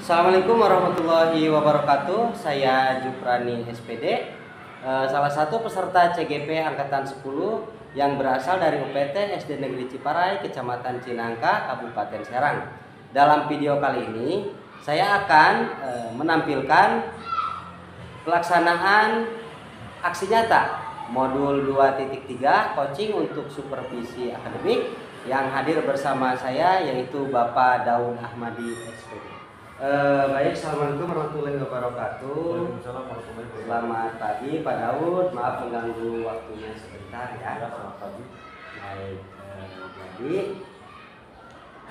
Assalamualaikum warahmatullahi wabarakatuh. Saya Juprani SPD, salah satu peserta CGP Angkatan 10 yang berasal dari UPT SD Negeri Ciparai, Kecamatan Cinangka, Kabupaten Serang. Dalam video kali ini, saya akan menampilkan pelaksanaan aksi nyata modul 2.3 coaching untuk supervisi akademik. Yang hadir bersama saya yaitu Bapak Daud Ahmadi SPD. Baik, assalamualaikum warahmatullahi wabarakatuh. Selamat pagi Pak Daud, maaf mengganggu waktunya sebentar ya. Selamat pagi. Baik, jadi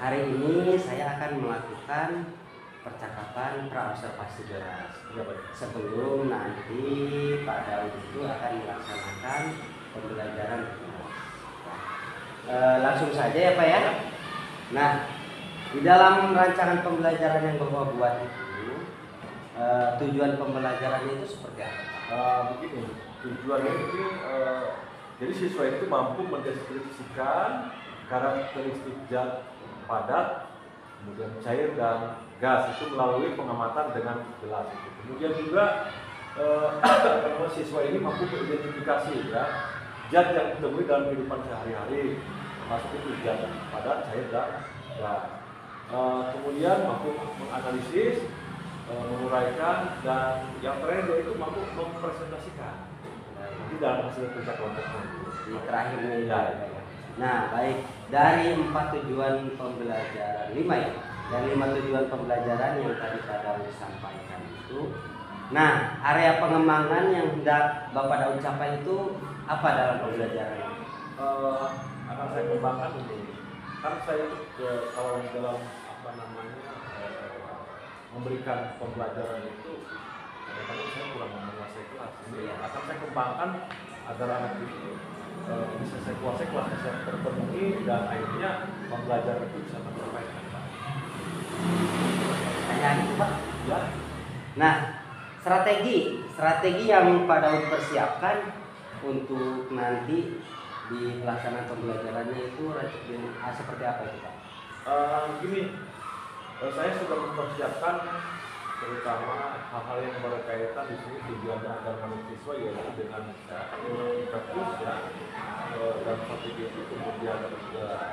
hari ini saya akan melakukan percakapan praobservasi beras. Sebelum nanti Pak Daud itu akan melaksanakan pembelajaran beras. Langsung saja ya Pak ya. Nah, di dalam rancangan pembelajaran yang Bapak buat itu, tujuan pembelajarannya itu seperti apa? Begini, tujuannya ini jadi siswa itu mampu mendeskripsikan karakteristik zat padat, kemudian cair dan gas itu melalui pengamatan dengan jelas. Kemudian juga siswa ini mampu mengidentifikasi ya zat yang ditemui dalam kehidupan sehari-hari, termasuk itu zat padat, cair dan gas. Kemudian mampu menganalisis, menguraikan, dan yang terakhir itu mampu mempresentasikan. Nanti dalam hasil kerja kelompoknya Di terakhirnya ya. Nah, baik, dari 4 tujuan pembelajaran 5 ya. Dari 5 tujuan pembelajaran yang tadi Pak Daud sampaikan itu. Nah, area pengembangan yang hendak Bapak Daud capai itu apa dalam pembelajaran? Akan saya kembangkan ini. Kan saya kalau dalam memberikan pembelajaran itu kadang-kadang saya kurang menguasai kelas. Ini akan saya kembangkan agar anak ini bisa saya kuasai, kelasnya saya terpenuhi, dan akhirnya pembelajaran itu bisa tercapai dengan baik. Pertanyaan itu Pak. Ya. Nah, strategi yang Pak Daud persiapkan untuk nanti di pelaksanaan pembelajarannya itu seperti apa itu Pak? Gini, saya sudah mempersiapkan terutama hal-hal yang berkaitan di sini tujuannya agar mahasiswa yaitu dengan fokus ya, dan strategi itu kemudian dengan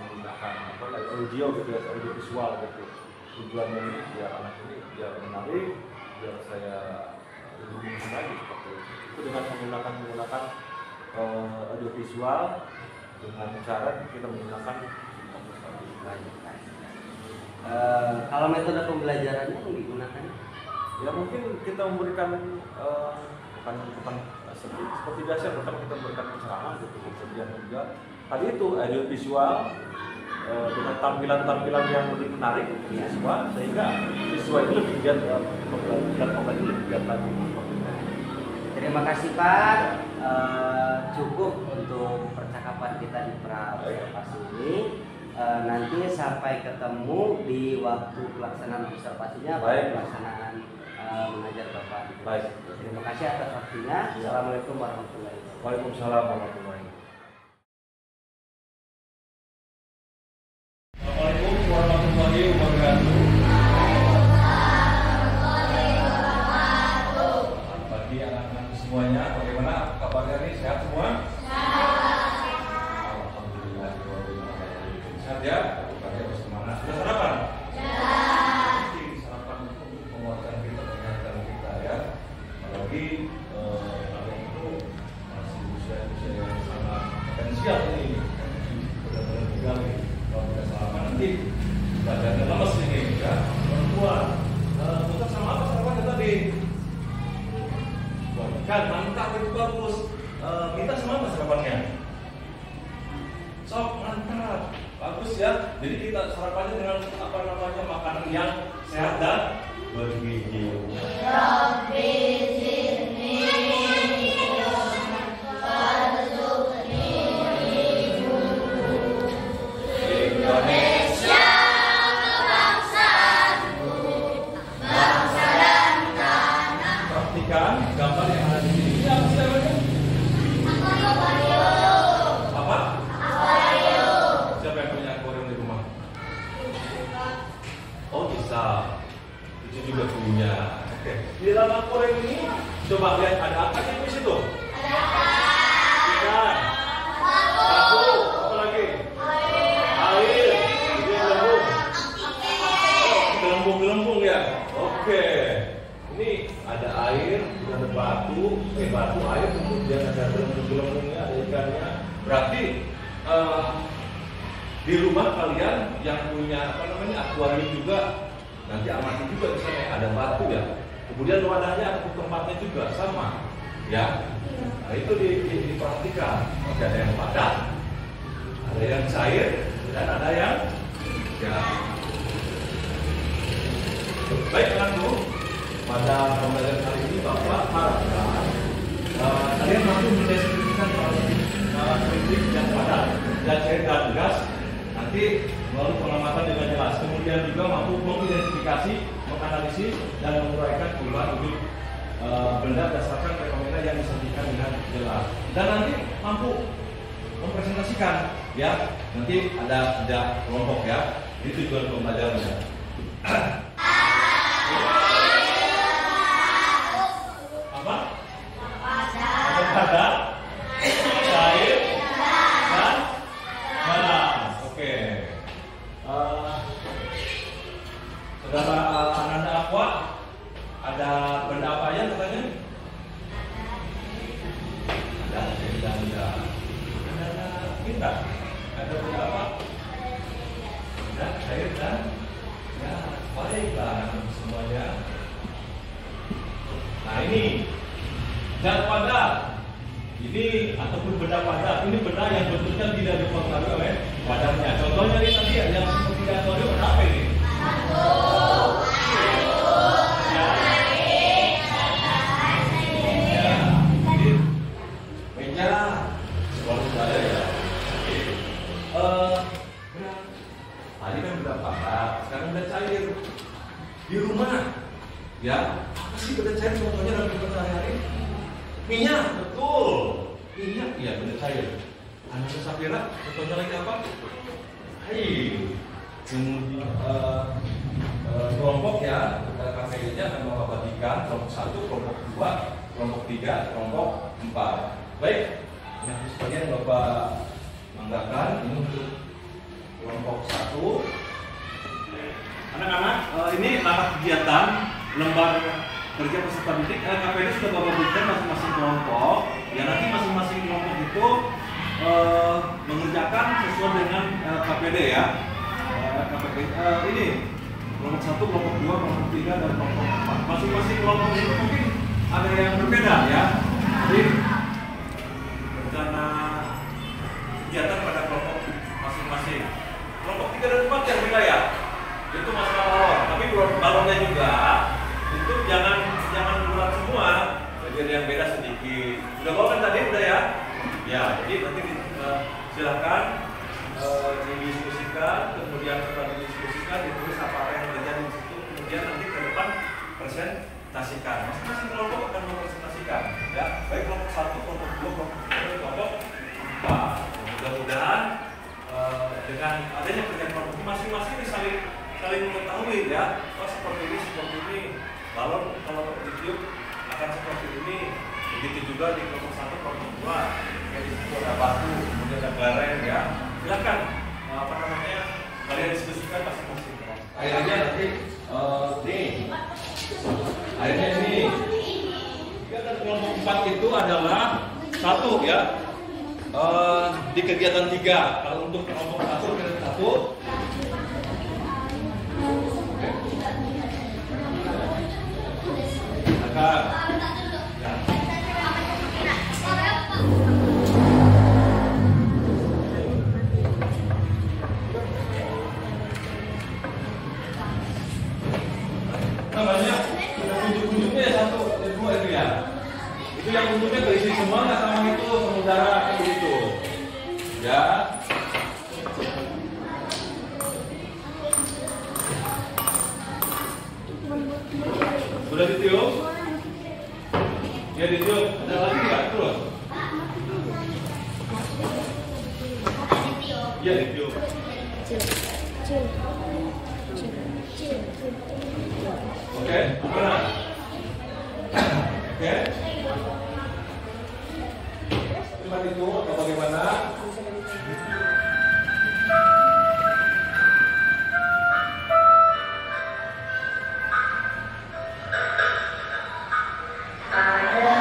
menggunakan audio gitu ya, audio visual gitu. Tujuannya ini biar anak ini biar menarik, biar saya lebih lagi seperti itu dengan menggunakan audio visual dengan cara kita menggunakan kalau metode pembelajarannya yang digunakan ya mungkin kita memberikan bukan seperti biasa, pertama kita memberikan pencerahan gitu, kemudian juga tadi itu audio visual dengan tampilan-tampilan yang lebih menarik untuk siswa, sehingga siswa itu lebih giat pembelajaran lebih giat lagi. Terima kasih Pak. Cukup untuk percakapan kita di praobservasi ini. Nanti sampai ketemu di waktu pelaksanaan observasinya, pelaksanaan mengajar Bapak. Baik. Terima kasih atas waktunya. Assalamualaikum warahmatullahi wabarakatuh. Waalaikumsalam warahmatullahi wabarakatuh. Assalamualaikum warahmatullahi wabarakatuh. Selamat pagi anak-anak semuanya. Bagaimana kabarnya nih? Sehat semua? Alhamdulillah. Sehat ya? Pagi harus kemana? Sudah sarapan? Pasti sarapan itu menguatkan kita, mengingatkan kita ya. Apalagi kalian itu masih usia yang sangat potensial ini. Benar-benar juga nih. Kalau tidak sarapan nanti badannya lemes ini ya. Perempuan bukan sama apa sarapannya tadi? Buat ikan, mantap itu bagus. Kita sama apa sarapannya? Sok, mantap, bagus ya. Jadi kita sarapannya dengan apa namanya makanan yang sehat dan bergizi. Indonesia kebangsaanku, bangsa dan tanah. Perhatikan gambar yang ada di sini. Ini apa sih namanya? Apa? Siapa yang punya akuarium di rumah? Oh bisa. air kemudian ada gelembungnya, ada ikannya. Berarti di rumah kalian yang punya akuarium juga, nanti amati juga di sana ada batu ya. Kemudian wadahnya atau tempatnya juga sama, ya. Nah, itu diperhatikan. Oke, ada yang padat, ada yang cair, dan ada yang ya. Baik, anak-anak, pada pembelajaran kali ini Bapak harapkan kalian mampu mendeskripsikan kritik yang padat dan cair dan gas. Nanti melalui pengamatan dengan jelas, kemudian juga mampu mengidentifikasi, menganalisis, dan menguraikan perubahan wujud benda berdasarkan fenomena yang disajikan dengan jelas. Dan nanti mampu mempresentasikan, ya. Nanti ada kelompok ya. Ini tujuan pembelajarannya. Apa? Padat, cair, dan gas. Oke. Saudara Ananda Aqua, ada benda apa ya katanya? Ada benda. Ada kita. Ada benda apa? Ada cair dan ya baiklah semuanya. Nah ini zat padat. Ini ataupun benda padat. Ini benda yang bentuknya tidak dipengaruhi oleh wadahnya. Contohnya ini tadi yang seperti akuarium ada apa ini? Tadi kan udah padat, sekarang udah cair. Di rumah, ya apa sih benda cair contohnya dalam kehidupan sehari-hari? Minyak, betul. Minyak, iya benda cair. Ananda Safira, contohnya lagi apa? Air. Kemudian kelompok ya, KPI-nya akan membagikan kelompok 1, kelompok 2, kelompok 3, kelompok 4. Baik, yang sekalian Bapak anggarkan ini untuk kelompok 1. Anak-anak, ini langkah kegiatan lembar kerja peserta didik. KPD sudah Bapak berikan masing-masing kelompok. Ya nanti masing-masing kelompok itu mengerjakan sesuai dengan KPD ya. KPD ini kelompok 1, kelompok 2, kelompok 3, dan kelompok 4. Masing-masing kelompok itu mungkin ada yang berbeda ya. Jadi rencana kegiatan pada kelompok masing-masing. Kelompok 3 dan 4 yang beda ya. Itu masalah balon. Tapi balonnya juga itu jangan bulat semua. Jadi ada yang beda sedikit. Udah bawa kan tadi udah ya? Ya, jadi nanti silakan didiskusikan, kemudian setelah didiskusikan ditulis apa yang terjadi di situ, kemudian nanti ke depan presentasikan. Masing-masing kelompok akan mempresentasikan. Ya, baik kelompok 1, kelompok 2, kelompok 3, kelompok 4. Mudah-mudahan dengan adanya kerjaan kelompok masing-masing ini saling mengetahui ya. Oh seperti ini, balon kalau ditiup akan seperti ini. Begitu juga di kelompok 1, kelompok 2. Kayak di situ ada batu, kemudian ada gareng ya. Silakan kalian diskusikan masing-masing. Akhirnya nanti nih. Akhirnya ini. Kegiatan kelompok 4 itu adalah 1 ya. Di kegiatan 3. Kalau untuk kelompok 1 kegiatan 1. Silakan. Ya. Namanya unjuk-unjuknya ya 1, 2 itu ya. Itu yang untuknya terisi semua nggak sama itu saudara begitu. Ya. Sudah ditiup? Ya ditiup. Ada lagi nggak terus? Ya ditiup. Oke, mana? Oke. Cuma itu atau bagaimana? Ada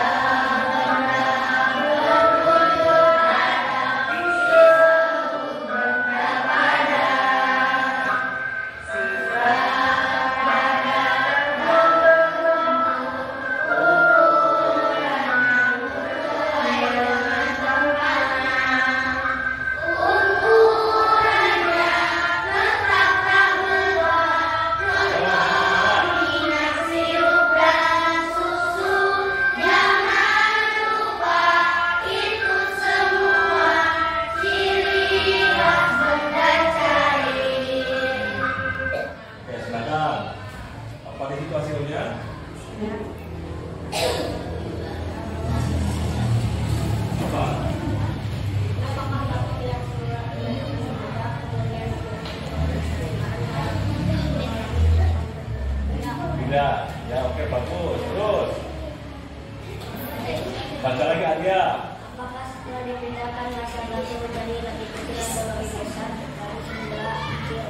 Nadia. Apakah setelah dipindahkan masa batu menjadi lebih kecil atau lebih besar dari semula kecil?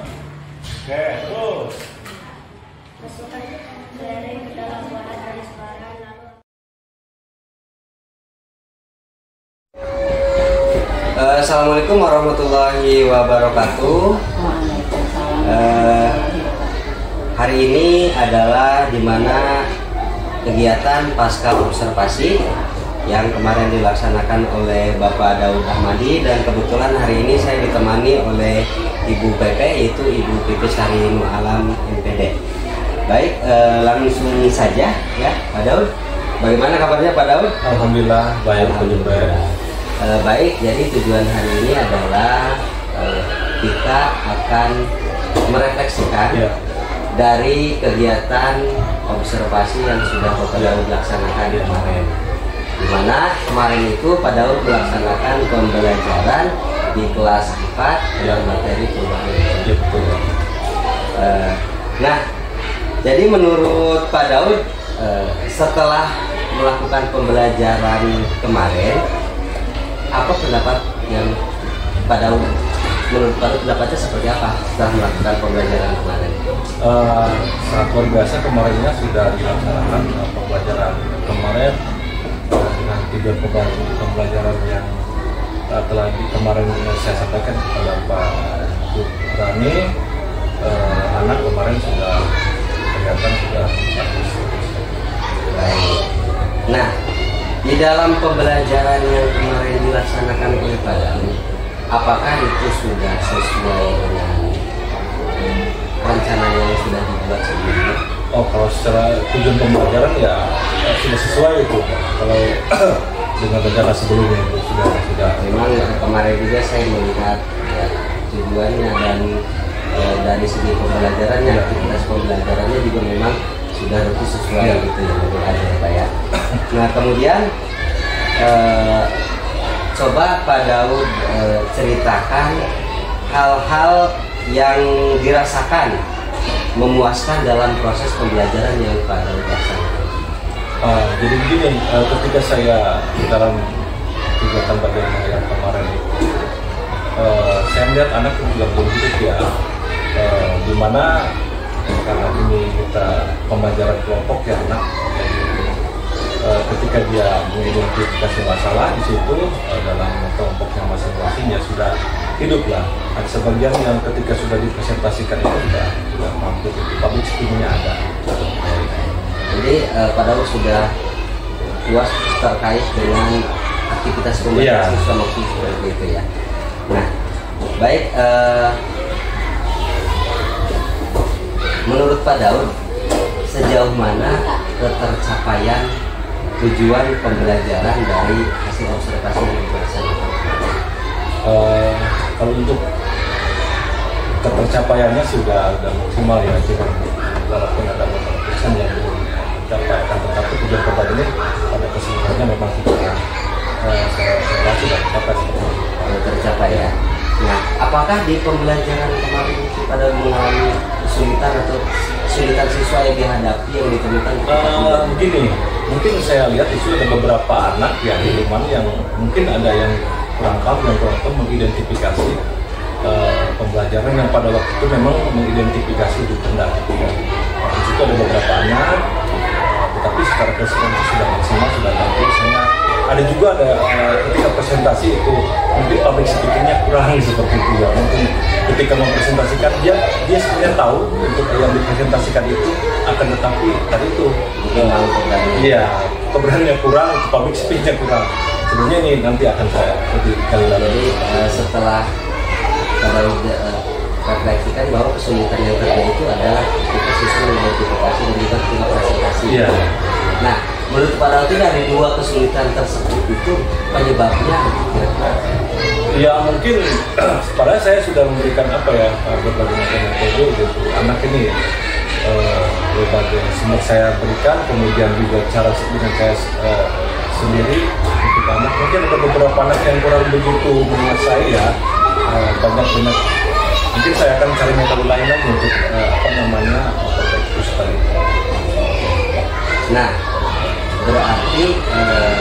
Oke, terus. Masukkan kelereng ke dalam wadah dari sebaran lalu. Assalamualaikum warahmatullahi wabarakatuh. Hari ini adalah dimana kegiatan pasca observasi yang kemarin dilaksanakan oleh Bapak Daud Ahmadi, dan kebetulan hari ini saya ditemani oleh Ibu PP, yaitu Ibu PP Sarinu Alam MPD. Baik, langsung saja ya Pak Daud. Bagaimana kabarnya Pak Daud? Alhamdulillah baik juga. Baik, jadi tujuan hari ini adalah kita akan merefleksikan dari kegiatan observasi yang sudah Bapak Daud laksanakan kemarin. Dimana kemarin itu Pak Daud melaksanakan pembelajaran di kelas 4 dalam materi perubahan. Nah, jadi menurut Pak Daud, setelah melakukan pembelajaran kemarin, apa pendapat yang Pak Daud, menurut Pak Daud pendapatnya seperti apa setelah melakukan pembelajaran kemarin? Sangat luar biasa, kemarinnya sudah dilaksanakan pembelajaran kemarin dengan tujuan pembelajaran yang telah kemarin saya sampaikan kepada Pak Rani. Anak kemarin sudah kelihatan sudah bagus. Baik. Nah, di dalam pembelajaran yang kemarin dilaksanakan oleh Pak Daud, apakah itu sudah sesuai dengan rencana yang sudah dibuat sebelumnya? Oh, kalau secara tujuan pembelajaran ya sudah sesuai itu. Kalau dengan rencana sebelumnya itu sudah. Memang kemarin juga saya melihat ya, tujuannya dan dari segi pembelajarannya, aktivitas pembelajarannya juga memang sudah lebih sesuai gitu ya menurut ada ya Pak ya. Nah kemudian coba Pak Daud ceritakan hal-hal yang dirasakan memuaskan dalam proses pembelajaran yang Pak Daud laksanakan. Jadi begini, ketika saya dalam kegiatan bagaimana yang kemarin, saya melihat anak juga belum hidup ya, di mana karena ini kita pembelajaran kelompok ya anak, ketika dia mengidentifikasi masalah di situ dalam kelompoknya masing-masing ya sudah hidup lah. Ada sebagian yang ketika sudah dipresentasikan itu sudah mampu, public speaking-nya ada. Jadi Pak Daud sudah puas terkait dengan aktivitas pembelajaran siswa maupun seperti itu ya. Nah, baik, menurut Pak Daud sejauh mana ketercapaian tujuan pembelajaran dari hasil observasi yang dilaksanakan? Kalau untuk ketercapaiannya sudah maksimal ya, cuma walaupun ada beberapa persen yang belum tercapai, tetapi tujuan pembelajaran ini pada keseluruhannya memang sudah saya rasa sudah tercapai ya. Nah, apakah di pembelajaran kemarin itu pada mengalami kesulitan atau kesulitan siswa yang dihadapi yang ditemukan? Begini, mungkin saya lihat itu ada beberapa anak ya di rumah yang mungkin ada yang kurang paham dan kurang tahu mengidentifikasi pembelajaran yang pada waktu itu memang mengidentifikasi di kendak. Di situ ada beberapa anak, tetapi secara keseluruhan sudah maksimal, sudah bagus. Ada juga ketika presentasi itu mungkin public speaking-nya kurang seperti itu ya. Mungkin ketika mempresentasikan dia sebenarnya tahu untuk yang dipresentasikan itu, akan tetapi tadi itu keberaniannya kurang, public speaking-nya kurang. Sebenarnya ini nanti akan saya lebih kali lagi. Jadi setelah kalau refleksikan bahwa kesulitan yang terjadi itu adalah kita siswa mengidentifikasi dan juga ketika presentasi. Nah, menurut Pak Daud dari dua kesulitan tersebut itu penyebabnya kira-kira? Ya mungkin padahal saya sudah memberikan berbagai macam metode gitu. Anak ini berbagai semua saya berikan, kemudian juga cara dengan saya sendiri untuk anak. Mungkin ada beberapa anak yang kurang begitu menguasai ya, banyak. Mungkin saya akan cari metode lain lagi untuk Nah, berarti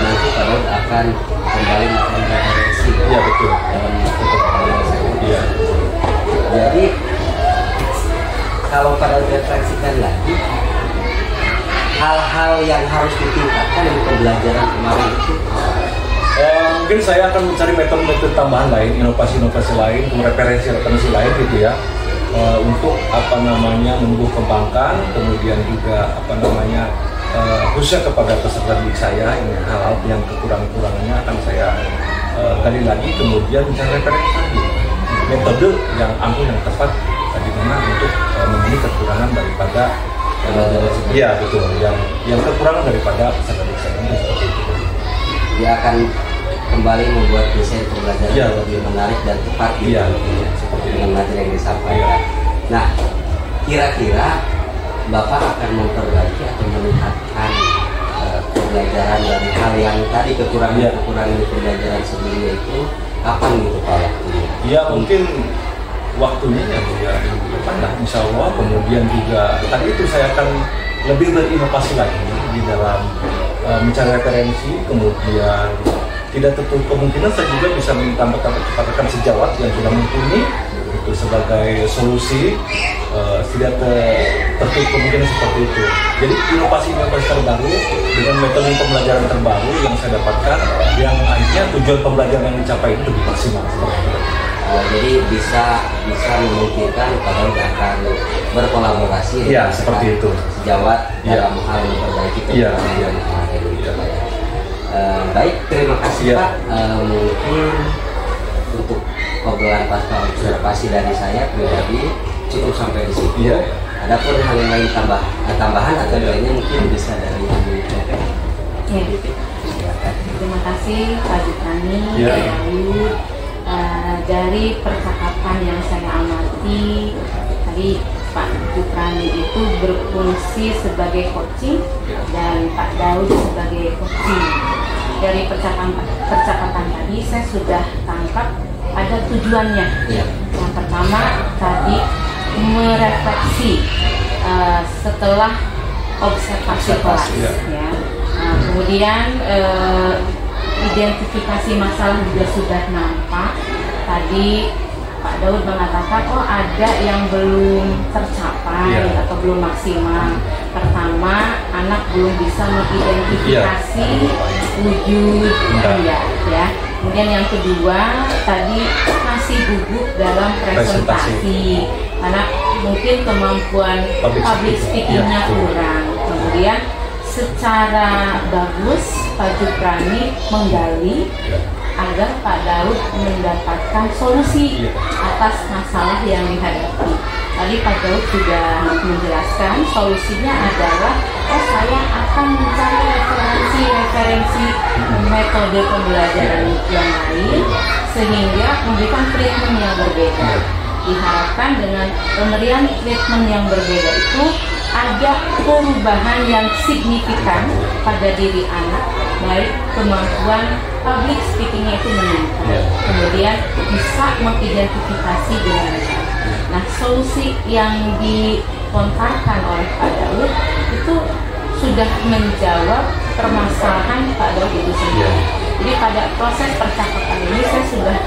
nanti Pak Daud akan kembali melakukan referensi. Iya betul. Dalam bentuk penjelasan. Iya. Jadi kalau Pak Daud refleksikan lagi, hal-hal yang harus ditingkatkan di pembelajaran kemarin itu, Mungkin saya akan mencari metode-metode tambahan lain, inovasi-inovasi lain, referensi lain gitu ya, untuk menumbuh kembangkan, kemudian juga khususnya kepada peserta didik saya, ini hal-hal yang kekurangannya akan saya gali lagi, kemudian mencari referensi lagi, metode yang ampuh yang tepat di mana untuk memenuhi kekurangan daripada iya betul, yang kekurangan daripada peserta didik saya ini seperti itu. dia akan kembali membuat desain pembelajaran yang lebih menarik dan tepat gitu, seperti dengan materi yang disampaikan. Nah, kira-kira Bapak akan memperbaiki atau meningkatkan pembelajaran dari hal yang tadi kekurangan di pembelajaran sebelumnya itu kapan gitu Pak waktunya? Ya mungkin waktunya ya depan lah insya Allah. Kemudian juga tadi itu saya akan lebih berinovasi lagi di dalam mencari referensi, kemudian tidak tertutup kemungkinan saya juga bisa menambahkan sejawat yang sudah mumpuni itu sebagai solusi, tidak tertutup kemungkinan seperti itu. Jadi inovasi terbaru dengan metode pembelajaran terbaru yang saya dapatkan, yang akhirnya tujuan pembelajaran yang dicapai itu lebih maksimal seperti itu. Jadi bisa memungkinkan Pak Daud akan berkolaborasi ya, seperti itu sejawat dalam hal memperbaiki kekurangan yang kemarin gitu Pak ya. Baik, terima kasih Pak. Mungkin untuk obrolan pasca observasi dari saya pribadi cukup sampai di situ. Adapun hal yang lain tambahan atau lainnya mungkin bisa dari Ibu Tete. Terima kasih Pak Jukrani, Pak Daud. Dari percakapan yang saya amati tadi, Pak Jukrani itu berfungsi sebagai coaching dan Pak Daud sebagai coaching. Dari percakapan tadi saya sudah tangkap ada tujuannya. Yang pertama tadi merefleksi setelah observasi kelas ya. Kemudian identifikasi masalah juga sudah nampak. Tadi Pak Daud mengatakan ada yang belum tercapai atau belum maksimal. Pertama, anak belum bisa mengidentifikasi wujud ya. Kemudian yang kedua, tadi masih gugup dalam presentasi karena mungkin kemampuan public speaking-nya kurang. Kemudian secara bagus Pak Jukrani menggali agar Pak Daud mendapatkan solusi atas masalah yang dihadapi. Tadi Pak Daud sudah menjelaskan solusinya adalah saya akan mencari referensi metode pembelajaran yang lain sehingga memberikan treatment yang berbeda. Diharapkan dengan pemberian treatment yang berbeda itu ada perubahan yang signifikan pada diri anak, baik kemampuan public speaking-nya itu meningkat, kemudian bisa mengidentifikasi dengan baik. Nah, solusi yang dilontarkan oleh Pak Daud itu sudah menjawab permasalahan Pak Daud itu sendiri. Jadi pada proses percakapan ini saya sudah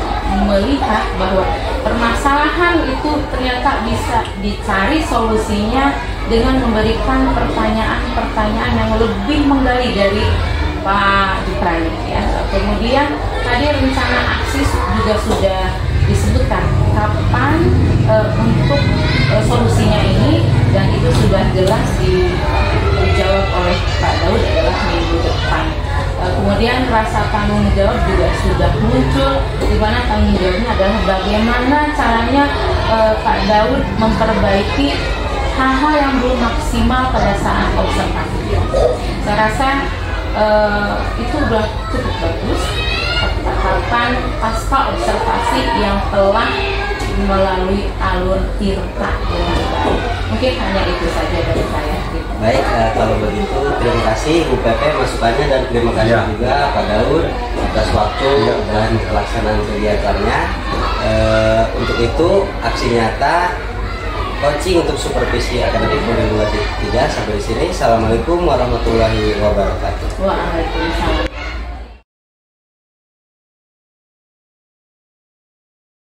melihat bahwa permasalahan itu ternyata bisa dicari solusinya dengan memberikan pertanyaan-pertanyaan yang lebih menggali dari Pak Jukrani ya. Kemudian tadi rencana aksi juga sudah disebutkan kapan untuk solusinya ini, dan itu sudah jelas dijawab oleh Pak Daud adalah minggu depan. Kemudian rasa tanggung jawab juga sudah muncul, di mana tanggung jawabnya adalah bagaimana caranya Pak Daud memperbaiki hal-hal yang belum maksimal pada saat observasi. Saya rasa itu sudah cukup bagus. Tahapan pasca observasi yang telah melalui alur tirta dengan baik. Mungkin hanya itu saja dari saya. Baik, kalau begitu terima kasih Bu Pepe masukannya, dan terima kasih juga Pak Daud atas waktu dan pelaksanaan kegiatannya. Untuk itu aksi nyata coaching untuk supervisi akademik modul 2.3 sampai di sini. Assalamualaikum warahmatullahi wabarakatuh. Waalaikumsalam.